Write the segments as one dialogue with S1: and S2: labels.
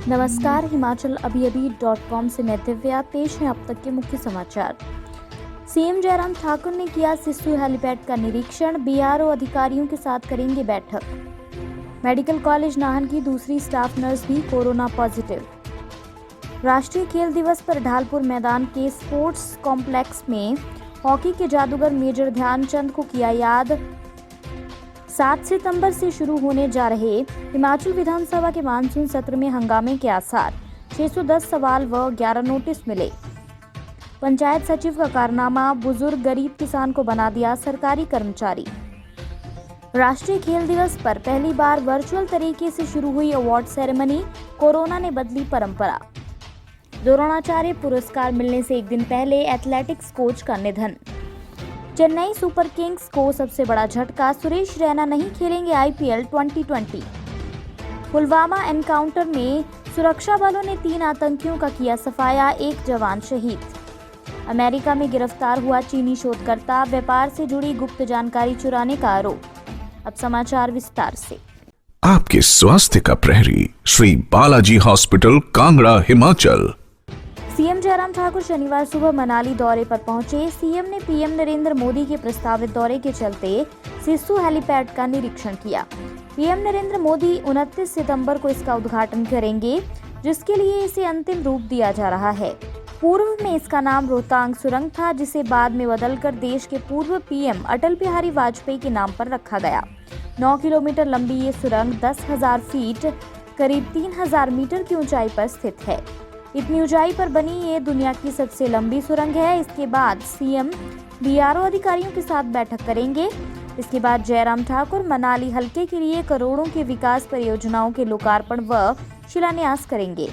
S1: नमस्कार, हिमाचल अभी से मैं दिव्या। पेश है अब तक के मुख्य समाचार। सीएम जयराम ठाकुर ने किया सिस्सू हेलीपैड का निरीक्षण, बीआरओ अधिकारियों के साथ करेंगे बैठक। मेडिकल कॉलेज नाहन की दूसरी स्टाफ नर्स भी कोरोना पॉजिटिव। राष्ट्रीय खेल दिवस पर ढालपुर मैदान के स्पोर्ट्स कॉम्प्लेक्स में हॉकी के जादूगर मेजर ध्यानचंद को किया याद। 7 सितंबर से शुरू होने जा रहे हिमाचल विधानसभा के मानसून सत्र में हंगामे के आसार, 610 सवाल व 11 नोटिस मिले। पंचायत सचिव का कारनामा, बुजुर्ग गरीब किसान को बना दिया सरकारी कर्मचारी। राष्ट्रीय खेल दिवस पर पहली बार वर्चुअल तरीके से शुरू हुई अवार्ड सेरेमनी, कोरोना ने बदली परंपरा। द्रोणाचार्य पुरस्कार मिलने से एक दिन पहले एथलेटिक्स कोच का निधन। चेन्नई सुपर किंग्स को सबसे बड़ा झटका, सुरेश रैना नहीं खेलेंगे आईपीएल 2020। पुलवामा एनकाउंटर में सुरक्षा बलों ने 3 आतंकियों का किया सफाया, 1 जवान शहीद। अमेरिका में गिरफ्तार हुआ चीनी शोधकर्ता, व्यापार से जुड़ी गुप्त जानकारी चुराने का आरोप। अब समाचार विस्तार से।
S2: आपके स्वास्थ्य का प्रहरी श्री बालाजी हॉस्पिटल, कांगड़ा, हिमाचल।
S1: सीएम जयराम ठाकुर शनिवार सुबह मनाली दौरे पर पहुंचे। सीएम ने पीएम नरेंद्र मोदी के प्रस्तावित दौरे के चलते सिस्सू हेलीपैड का निरीक्षण किया। पीएम नरेंद्र मोदी 29 सितंबर को इसका उद्घाटन करेंगे, जिसके लिए इसे अंतिम रूप दिया जा रहा है। पूर्व में इसका नाम रोहतांग सुरंग था, जिसे बाद में बदलकर देश के पूर्व पीएम अटल बिहारी वाजपेयी के नाम पर रखा गया। 9 किलोमीटर लंबी ये सुरंग 10,000 फीट, करीब 3,000 मीटर की ऊंचाई पर स्थित है। इतनी ऊंचाई पर बनी ये दुनिया की सबसे लंबी सुरंग है। इसके बाद सीएम बीआरओ अधिकारियों के साथ बैठक करेंगे। इसके बाद जयराम ठाकुर मनाली हलके के लिए करोड़ों की विकास परियोजनाओं के लोकार्पण व शिलान्यास करेंगे।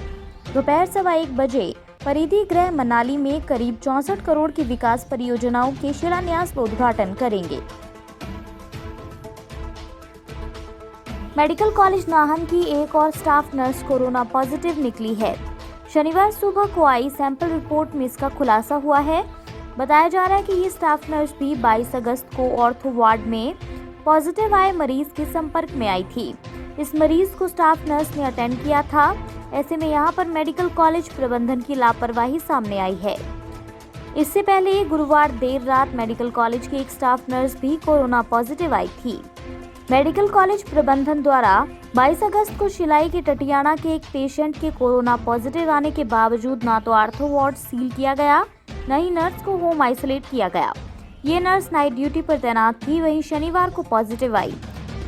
S1: दोपहर 1:15 बजे परिधि गृह मनाली में करीब 64 करोड़ की विकास परियोजनाओं के शिलान्यास व उद्घाटन करेंगे। मेडिकल कॉलेज नाहन की एक और स्टाफ नर्स कोरोना पॉजिटिव निकली है। शनिवार सुबह को आई सैंपल रिपोर्ट में इसका खुलासा हुआ है। बताया जा रहा है कि ये स्टाफ नर्स भी 22 अगस्त को ऑर्थो वार्ड में पॉजिटिव आए मरीज के संपर्क में आई थी। इस मरीज को स्टाफ नर्स ने अटेंड किया था। ऐसे में यहाँ पर मेडिकल कॉलेज प्रबंधन की लापरवाही सामने आई है। इससे पहले गुरुवार देर रात मेडिकल कॉलेज की एक स्टाफ नर्स भी कोरोना पॉजिटिव आई थी। मेडिकल कॉलेज प्रबंधन द्वारा 22 अगस्त को शिलाई के टटियाना के एक पेशेंट के कोरोना पॉजिटिव आने के बावजूद ना तो आर्थो वार्ड सील किया गया, न ही नर्स को होम आइसोलेट किया गया। ये नर्स नाइट ड्यूटी पर तैनात थी। वहीं शनिवार को पॉजिटिव आई।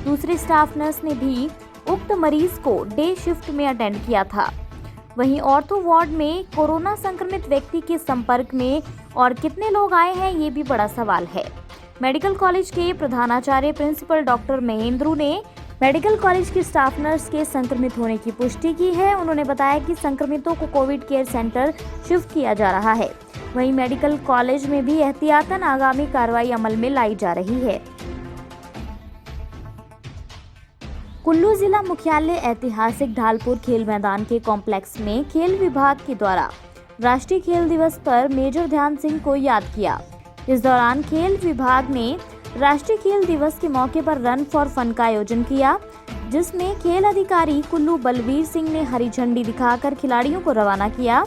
S1: दूसरी स्टाफ नर्स ने भी उक्त मरीज को डे शिफ्ट में अटेंड किया था। वहीं ऑर्थो वार्ड में कोरोना संक्रमित व्यक्ति के संपर्क में और कितने लोग आए हैं, ये भी बड़ा सवाल है। मेडिकल कॉलेज के प्रधानाचार्य प्रिंसिपल डॉक्टर महेंद्रू ने मेडिकल कॉलेज की स्टाफ नर्स के संक्रमित होने की पुष्टि की है। उन्होंने बताया कि संक्रमितों को कोविड केयर सेंटर शिफ्ट किया जा रहा है। वहीं मेडिकल कॉलेज में भी एहतियातन आगामी कार्रवाई अमल में लाई जा रही है। कुल्लू जिला मुख्यालय ऐतिहासिक ढालपुर खेल मैदान के कॉम्प्लेक्स में खेल विभाग के द्वारा राष्ट्रीय खेल दिवस पर मेजर ध्यान सिंह को याद किया। इस दौरान खेल विभाग ने राष्ट्रीय खेल दिवस के मौके पर रन फॉर फन का आयोजन किया, जिसमें खेल अधिकारी कुल्लू बलवीर सिंह ने हरी झंडी दिखाकर खिलाड़ियों को रवाना किया।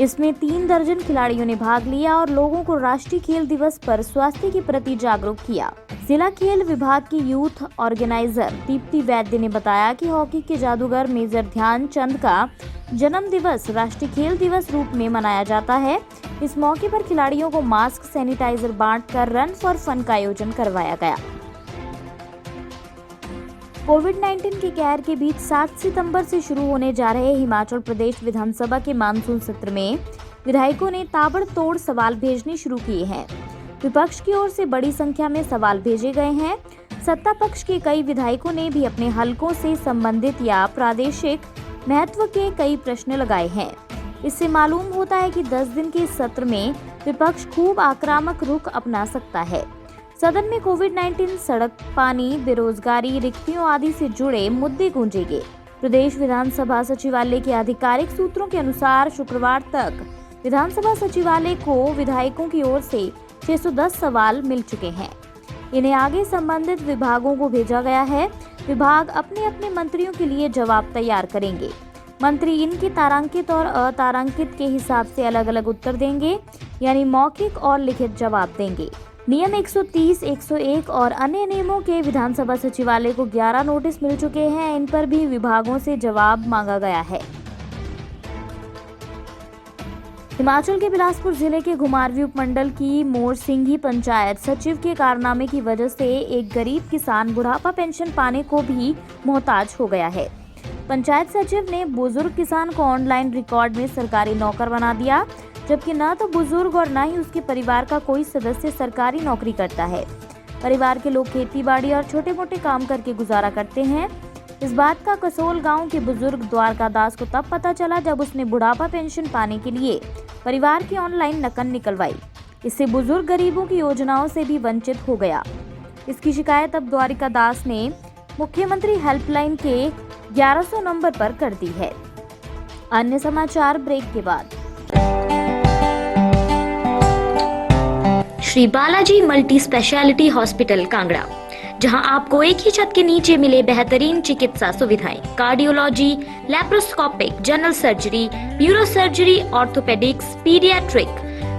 S1: इसमें 3 दर्जन खिलाड़ियों ने भाग लिया और लोगों को राष्ट्रीय खेल दिवस पर स्वास्थ्य के प्रति जागरूक किया। जिला खेल विभाग की यूथ ऑर्गेनाइजर दीप्ति वैद्य ने बताया कि हॉकी के जादूगर मेजर ध्यानचंद का जन्म दिवस राष्ट्रीय खेल दिवस रूप में मनाया जाता है। इस मौके पर खिलाड़ियों को मास्क, सैनिटाइजर बांटकर रन फॉर फन का आयोजन करवाया गया। कोविड-19 के कहर के बीच 7 सितंबर से शुरू होने जा रहे हिमाचल प्रदेश विधानसभा के मानसून सत्र में विधायकों ने ताबड़तोड़ सवाल भेजने शुरू किए हैं। विपक्ष की ओर से बड़ी संख्या में सवाल भेजे गए हैं। सत्ता पक्ष के कई विधायकों ने भी अपने हलकों से संबंधित या प्रादेशिक महत्व के कई प्रश्न लगाए हैं। इससे मालूम होता है कि 10 दिन के सत्र में विपक्ष खूब आक्रामक रुख अपना सकता है। सदन में कोविड-19, सड़क, पानी, बेरोजगारी, रिक्तियों आदि से जुड़े मुद्दे गूंजेंगे। प्रदेश विधानसभा सचिवालय के आधिकारिक सूत्रों के अनुसार शुक्रवार तक विधानसभा सचिवालय को विधायकों की ओर से 610 सवाल मिल चुके हैं। इन्हें आगे संबंधित विभागों को भेजा गया है। विभाग अपने अपने मंत्रियों के लिए जवाब तैयार करेंगे। मंत्री इनके तारांकित और अतारांकित के हिसाब से अलग अलग उत्तर देंगे, यानी मौखिक और लिखित जवाब देंगे। नियम 130, 101 और अन्य नियमों के विधानसभा सचिवालय को 11 नोटिस मिल चुके हैं। इन पर भी विभागों से जवाब मांगा गया है। हिमाचल के बिलासपुर जिले के घुमारवीं उपमंडल की मोरसिंघी पंचायत सचिव के कारनामे की वजह से एक गरीब किसान बुढ़ापा पेंशन पाने को भी मोहताज हो गया है। पंचायत सचिव ने बुजुर्ग किसान को ऑनलाइन रिकॉर्ड में सरकारी नौकर बना दिया, जबकि न तो बुजुर्ग और न ही उसके परिवार का कोई सदस्य सरकारी नौकरी करता है। परिवार के लोग खेती बाड़ी और छोटे मोटे काम करके गुजारा करते हैं। इस बात का कसोल गांव के बुजुर्ग द्वारका दास को तब पता चला जब उसने बुढ़ापा पेंशन पाने के लिए परिवार की ऑनलाइन नकल निकलवाई। इससे बुजुर्ग गरीबों की योजनाओं से भी वंचित हो गया। इसकी शिकायत अब द्वारिका दास ने मुख्यमंत्री हेल्पलाइन के 1100 नंबर पर कर दी है। अन्य समाचार ब्रेक के बाद।
S3: Shri Balaji multi speciality hospital Kangra, जहां आपको एक ही छत के नीचे मिले बेहतरीन चिकित्सा सुविधाएं, cardiology, laparoscopic, general surgery, neuro surgery, orthopaedics, paediatric,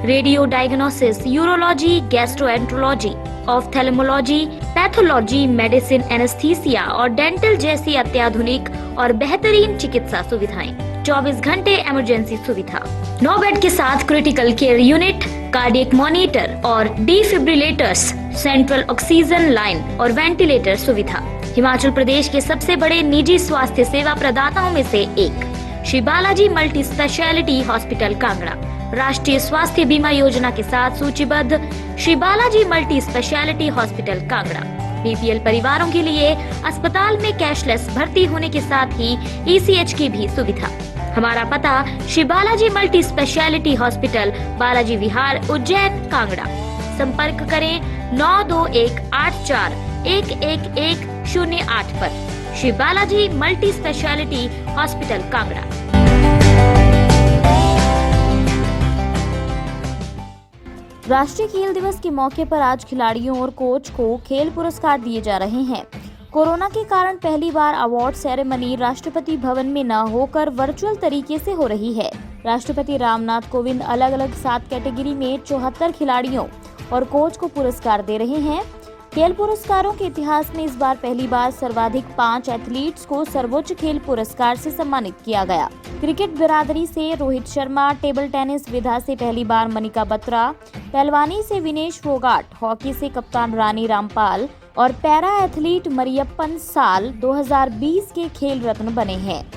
S3: radio diagnosis, urology, gastroenterology, ophthalmology, pathology, medicine, anaesthesia और डेंटल जैसी अत्याधुनिक और बेहतरीन चिकित्सा सुविधाएं, 24 घंटे इमरजेंसी सुविधा, 9 बेड के साथ critical care unit, cardiac monitor और डिफिब्रिलेटर्स, सेंट्रल ऑक्सीजन लाइन और वेंटिलेटर सुविधा। हिमाचल प्रदेश के सबसे बड़े निजी स्वास्थ्य सेवा प्रदाताओं में से एक Shri Balaji multi speciality hospital Kangra राष्ट्रीय स्वास्थ्य बीमा योजना के साथ सूचीबद्ध Shri Balaji multi speciality hospital Kangra BPL परिवारों के लिए अस्पताल में कैशलेस भर्ती होने के साथ ही ईसीएच की भी सुविधा। हमारा पता Shri Balaji multi speciality hospital, Balaji Vihar, Ujjain, Kangra. संपर्क करें 9218411108 पर। Shri Balaji multi speciality hospital Kangra.
S1: राष्ट्रीय खेल दिवस के मौके पर आज खिलाड़ियों और कोच को खेल पुरस्कार दिए जा रहे हैं। कोरोना के कारण पहली बार अवार्ड सेरेमनी राष्ट्रपति भवन में न होकर वर्चुअल तरीके से हो रही है। राष्ट्रपति रामनाथ कोविंद अलग अलग 7 कैटेगरी में 74 खिलाड़ियों और कोच को पुरस्कार दे रहे हैं। खेल पुरस्कारों के इतिहास में इस बार पहली बार सर्वाधिक 5 एथलीट्स को सर्वोच्च खेल पुरस्कार से सम्मानित किया गया। क्रिकेट बिरादरी से रोहित शर्मा, टेबल टेनिस विधा से पहली बार मनिका बत्रा, पहलवानी से विनेश फोगाट, हॉकी से कप्तान रानी रामपाल और पैरा एथलीट मरियप्पन साल 2020 के खेल रत्न बने हैं।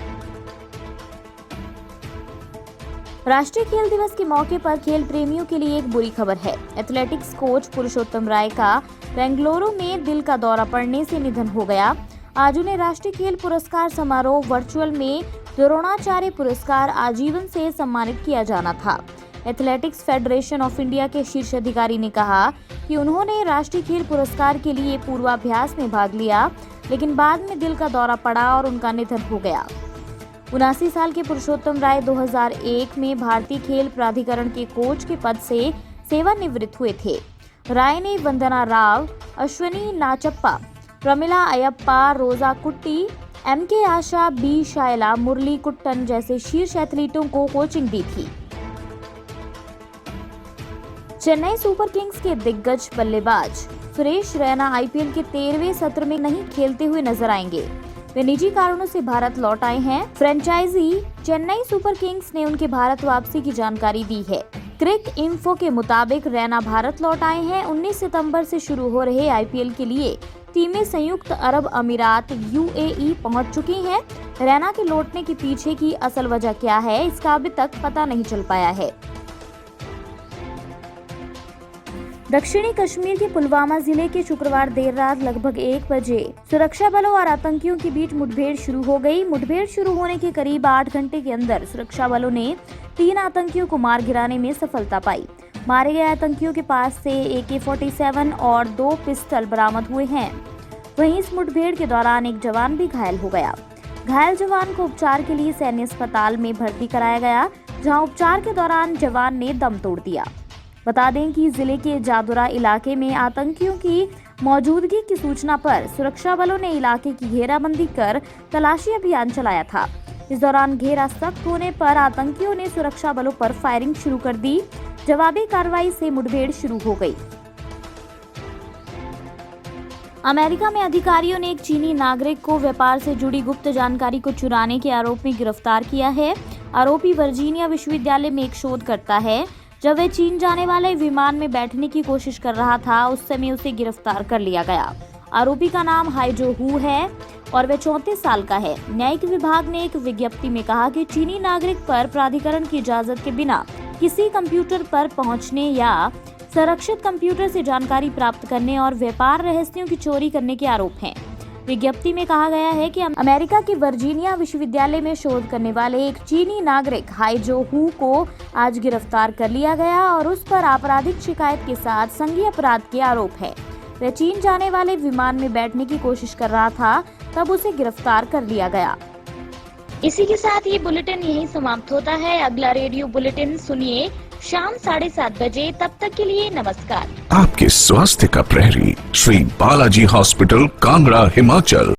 S1: राष्ट्रीय खेल दिवस के मौके पर खेल प्रेमियों के लिए एक बुरी खबर है। एथलेटिक्स कोच पुरुषोत्तम राय का बेंगलुरु में दिल का दौरा पड़ने से निधन हो गया। आज उन्हें राष्ट्रीय खेल पुरस्कार समारोह वर्चुअल में द्रोणाचार्य पुरस्कार आजीवन से सम्मानित किया जाना था। एथलेटिक्स फेडरेशन ऑफ इंडिया के शीर्ष अधिकारी ने कहा कि उन्होंने राष्ट्रीय खेल पुरस्कार के लिए पूर्वाभ्यास में भाग लिया, लेकिन बाद में दिल का दौरा पड़ा और उनका निधन हो गया। 79 साल के पुरुषोत्तम राय 2001 में भारतीय खेल प्राधिकरण के कोच के पद से सेवानिवृत्त हुए थे। राय ने वंदना राव, अश्वनी नाचप्पा, प्रमिला अयप्पा, रोजा कुट्टी, एमके आशा, बी शायला, मुरली कुट्टन जैसे शीर्ष एथलीटों को कोचिंग दी थी। चेन्नई सुपर किंग्स के दिग्गज बल्लेबाज सुरेश रैना आईपीएल के 13वें सत्र में नहीं खेलते हुए नजर आएंगे। वे निजी कारणों से भारत लौट आए हैं। फ्रेंचाइजी चेन्नई सुपर किंग्स ने उनके भारत वापसी की जानकारी दी है। क्रिक इन्फो के मुताबिक रैना भारत लौट आए हैं। 19 सितंबर से शुरू हो रहे आईपीएल के लिए टीमें संयुक्त अरब अमीरात यूएई पहुंच चुकी हैं। रैना के लौटने के पीछे की असल वजह क्या है, इसका अभी तक पता नहीं चल पाया है। दक्षिणी कश्मीर के पुलवामा जिले के शुक्रवार देर रात लगभग 1 बजे सुरक्षा बलों और आतंकियों के बीच मुठभेड़ शुरू हो गई। मुठभेड़ शुरू होने के करीब 8 घंटे के अंदर सुरक्षा बलों ने 3 आतंकियों को मार गिराने में सफलता पाई। मारे गए आतंकियों के पास से AK-47 और 2 पिस्टल बरामद हुए हैं। वहीं इस मुठभेड़ के दौरान एक जवान भी घायल हो गया। घायल जवान को उपचार के लिए सैन्य अस्पताल में भर्ती कराया गया, जहां उपचार के दौरान जवान ने दम तोड़ दिया। बता दें कि जिले के जादुरा इलाके में आतंकियों की मौजूदगी की सूचना पर सुरक्षा बलों ने इलाके की घेराबंदी कर तलाशी अभियान चलाया था। इस दौरान घेरा सख्त होने पर आतंकियों ने सुरक्षा बलों पर फायरिंग शुरू कर दी। जवाबी कार्रवाई से मुठभेड़ शुरू हो गई। अमेरिका में अधिकारियों ने एक चीनी नागरिक को व्यापार से जुड़ी गुप्त जानकारी को चुराने के आरोप में गिरफ्तार किया है। आरोपी वर्जीनिया विश्वविद्यालय में एक शोधकर्ता है। जब वह चीन जाने वाले विमान में बैठने की कोशिश कर रहा था, उस समय उसे गिरफ्तार कर लिया गया। आरोपी का नाम हाइजो हू है और वह 34 साल का है। न्यायिक विभाग ने एक विज्ञप्ति में कहा कि चीनी नागरिक पर प्राधिकरण की इजाजत के बिना किसी कंप्यूटर पर पहुंचने या संरक्षित कंप्यूटर से जानकारी प्राप्त करने और व्यापार रहस्यों की चोरी करने के आरोप हैं। विज्ञप्ति में कहा गया है कि अमेरिका के वर्जीनिया विश्वविद्यालय में शोध करने वाले एक चीनी नागरिक हाइजो हू को आज गिरफ्तार कर लिया गया और उस पर आपराधिक शिकायत के साथ संघीय अपराध के आरोप है। वह चीन जाने वाले विमान में बैठने की कोशिश कर रहा था, तब उसे गिरफ्तार कर लिया गया।
S3: इसी के साथ ये बुलेटिन यहीं समाप्त होता है। अगला रेडियो बुलेटिन सुनिए शाम 7:30 बजे। तब तक के लिए नमस्कार।
S2: आपके स्वास्थ्य का प्रहरी श्री बालाजी हॉस्पिटल, कांगड़ा, हिमाचल।